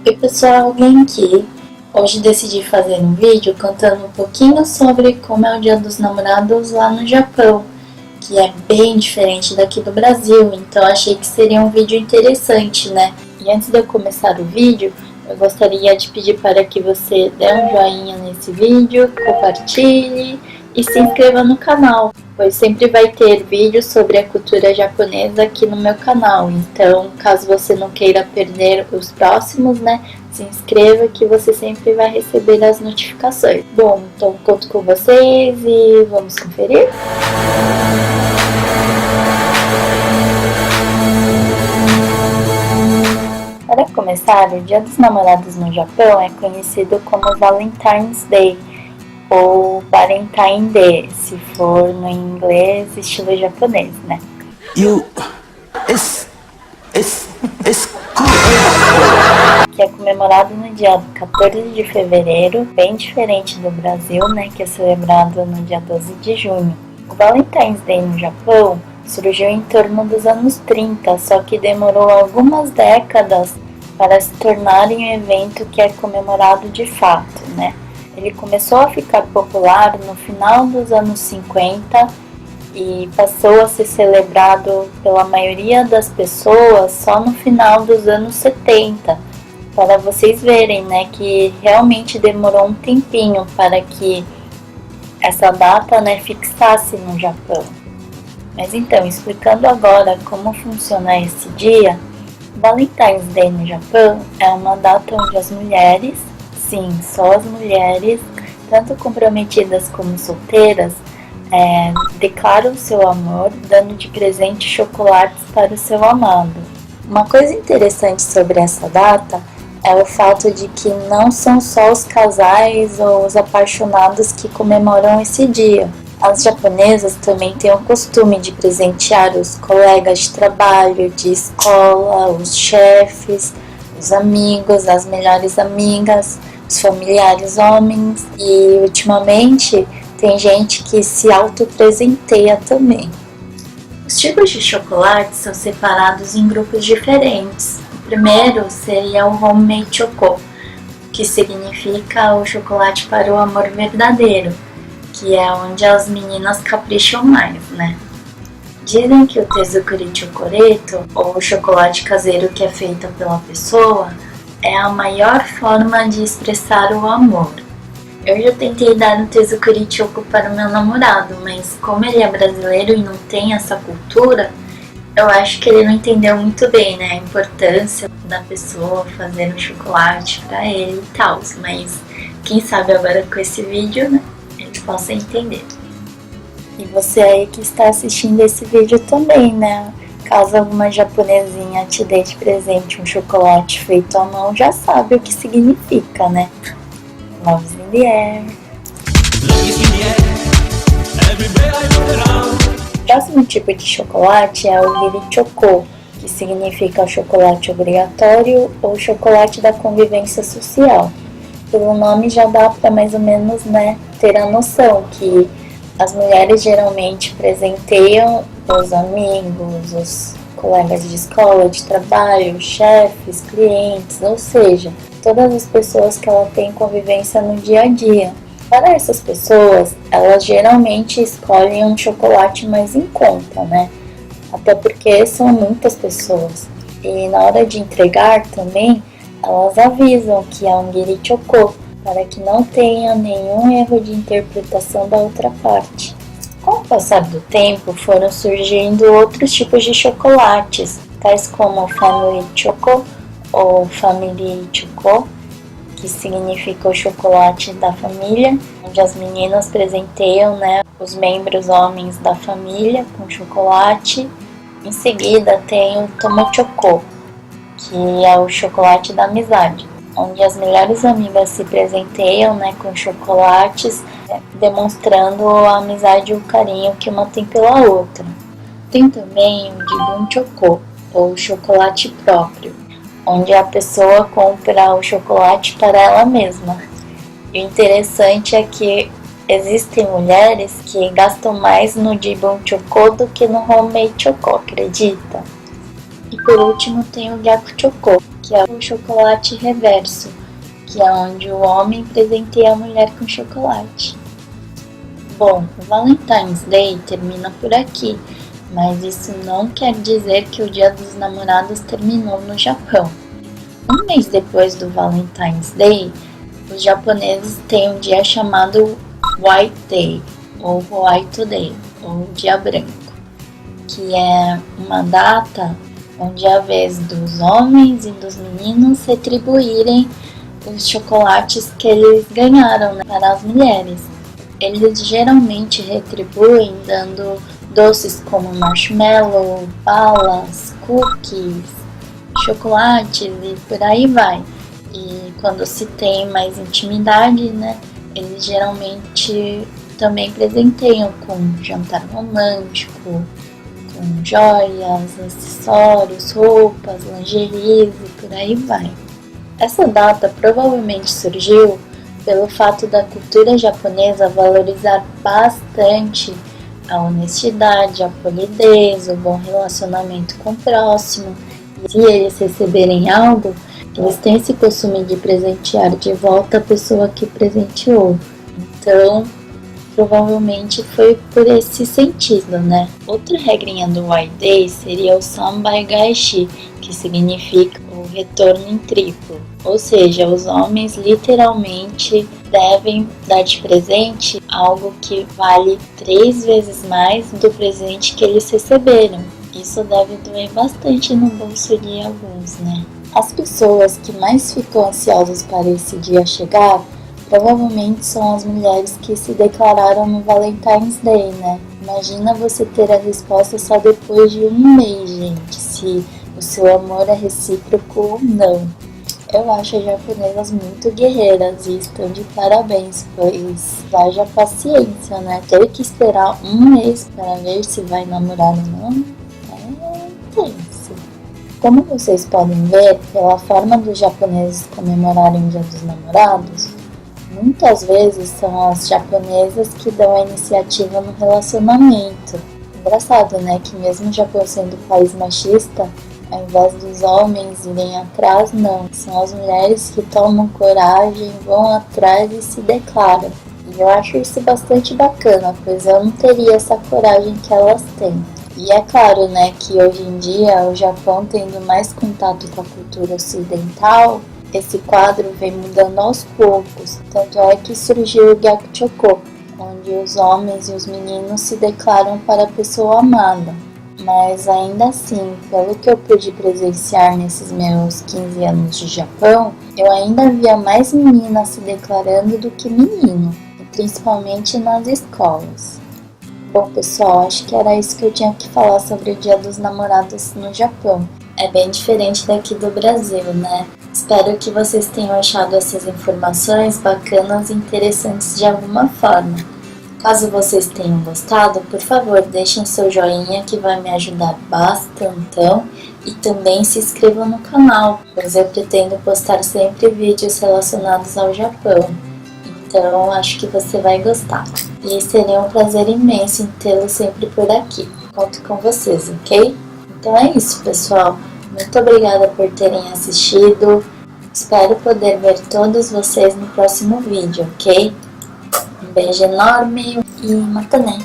Oi pessoal, alguém aqui. Hoje decidi fazer um vídeo contando um pouquinho sobre como é o Dia dos Namorados lá no Japão, que é bem diferente daqui do Brasil, então achei que seria um vídeo interessante, né? E antes de eu começar o vídeo, eu gostaria de pedir para que você dê um joinha nesse vídeo, compartilhe e se inscreva no canal, pois sempre vai ter vídeos sobre a cultura japonesa aqui no meu canal. Então, caso você não queira perder os próximos, né, se inscreva que você sempre vai receber as notificações. Bom, então conto com vocês e vamos conferir? Para começar, o Dia dos Namorados no Japão é conhecido como Valentine's Day, ou Valentine Day, se for no inglês estilo japonês, né? Que é comemorado no dia 14 de fevereiro, bem diferente do Brasil, né, que é celebrado no dia 12 de junho. O Valentine's Day no Japão surgiu em torno dos anos 30, só que demorou algumas décadas para se tornar um evento que é comemorado de fato, né? Ele começou a ficar popular no final dos anos 50 e passou a ser celebrado pela maioria das pessoas só no final dos anos 70, para vocês verem, né, que realmente demorou um tempinho para que essa data, né, fixasse no Japão. Mas então, explicando agora como funciona esse dia, Valentine's Day no Japão é uma data onde as mulheres, sim, só as mulheres, tanto comprometidas como solteiras, declaram seu amor dando de presente chocolates para o seu amado. Uma coisa interessante sobre essa data é o fato de que não são só os casais ou os apaixonados que comemoram esse dia. As japonesas também têm o costume de presentear os colegas de trabalho, de escola, os chefes, os amigos, as melhores amigas, os familiares homens e ultimamente tem gente que se autopresenteia também. Os tipos de chocolate são separados em grupos diferentes. O primeiro seria o Homemade Choco, que significa o chocolate para o amor verdadeiro, que é onde as meninas capricham mais, né? Dizem que o Tezukuri Chocoreto, ou o chocolate caseiro que é feito pela pessoa, é a maior forma de expressar o amor. Eu já tentei dar um Tezukuri Choco para o meu namorado, mas como ele é brasileiro e não tem essa cultura, eu acho que ele não entendeu muito bem, né, a importância da pessoa fazer um chocolate para ele e tal, mas quem sabe agora com esse vídeo, né, ele possa entender. E você aí que está assistindo esse vídeo também, né, caso alguma japonesinha te dê de presente um chocolate feito à mão, já sabe o que significa, né? Love's in the air. O próximo tipo de chocolate é o Giri-choco, que significa chocolate obrigatório ou chocolate da convivência social. Pelo nome já dá para mais ou menos, né, ter a noção que as mulheres geralmente presenteiam os amigos, os colegas de escola, de trabalho, chefes, clientes, ou seja, todas as pessoas que ela tem convivência no dia a dia. Para essas pessoas, elas geralmente escolhem um chocolate mais em conta, né? Até porque são muitas pessoas. E na hora de entregar também, elas avisam que é um Giri-choco, para que não tenha nenhum erro de interpretação da outra parte. Com o passar do tempo, foram surgindo outros tipos de chocolates, tais como o Family Choco ou Family Choco, que significa o chocolate da família, onde as meninas presenteiam, né, os membros homens da família com chocolate. Em seguida tem o Tomochoco, que é o chocolate da amizade, onde as melhores amigas se presenteiam, né, com chocolates, demonstrando a amizade e o carinho que uma tem pela outra. Tem também o Jibun Choco, ou chocolate próprio, onde a pessoa compra o chocolate para ela mesma. E o interessante é que existem mulheres que gastam mais no Jibun Choco do que no Homemade Choco, acredita? E por último tem o Gyaku Choco, que que é o chocolate reverso, que é onde o homem presenteia a mulher com chocolate. Bom, o Valentine's Day termina por aqui, mas isso não quer dizer que o Dia dos Namorados terminou no Japão. Um mês depois do Valentine's Day, os japoneses têm um dia chamado White Day, ou White Day, ou Dia Branco, que é uma data onde é a vez dos homens e dos meninos retribuírem os chocolates que eles ganharam, né, para as mulheres. Eles geralmente retribuem dando doces como marshmallow, balas, cookies, chocolates e por aí vai. E quando se tem mais intimidade, né, eles geralmente também presenteiam com jantar romântico, com joias, acessórios, roupas, lingeries e por aí vai. Essa data provavelmente surgiu pelo fato da cultura japonesa valorizar bastante a honestidade, a polidez, o bom relacionamento com o próximo. E se eles receberem algo, eles têm esse costume de presentear de volta a pessoa que presenteou. Então, provavelmente foi por esse sentido, né? Outra regrinha do White Day seria o Sanbaigaishi, que significa o retorno em triplo. Ou seja, os homens literalmente devem dar de presente algo que vale 3 vezes mais do presente que eles receberam. Isso deve doer bastante no bolso de alguns, né? As pessoas que mais ficam ansiosas para esse dia chegar provavelmente são as mulheres que se declararam no Valentine's Day, né? Imagina você ter a resposta só depois de um mês, gente, se o seu amor é recíproco ou não. Eu acho as japonesas muito guerreiras e estão de parabéns, pois haja paciência, né? Ter que esperar um mês para ver se vai namorar ou não é tenso. Como vocês podem ver, pela forma dos japoneses comemorarem o Dia dos Namorados, muitas vezes são as japonesas que dão a iniciativa no relacionamento. Engraçado, né? Que mesmo o Japão sendo um país machista, ao invés dos homens irem atrás, não. São as mulheres que tomam coragem, vão atrás e se declaram. E eu acho isso bastante bacana, pois eu não teria essa coragem que elas têm. E é claro, né, que hoje em dia, o Japão tendo mais contato com a cultura ocidental, esse quadro vem mudando aos poucos. Tanto é que surgiu o Gyakuchoko, onde os homens e os meninos se declaram para a pessoa amada. Mas ainda assim, pelo que eu pude presenciar nesses meus 15 anos de Japão, eu ainda via mais meninas se declarando do que menino, principalmente nas escolas. Bom, pessoal, acho que era isso que eu tinha que falar sobre o Dia dos Namorados no Japão. É bem diferente daqui do Brasil, né? Espero que vocês tenham achado essas informações bacanas e interessantes de alguma forma. Caso vocês tenham gostado, por favor, deixem seu joinha que vai me ajudar bastantão e também se inscrevam no canal, pois eu pretendo postar sempre vídeos relacionados ao Japão. Então, acho que você vai gostar. E seria um prazer imenso em tê-lo sempre por aqui. Conto com vocês, ok? Então é isso, pessoal. Muito obrigada por terem assistido. Espero poder ver todos vocês no próximo vídeo, ok? Um beijo enorme e mata né!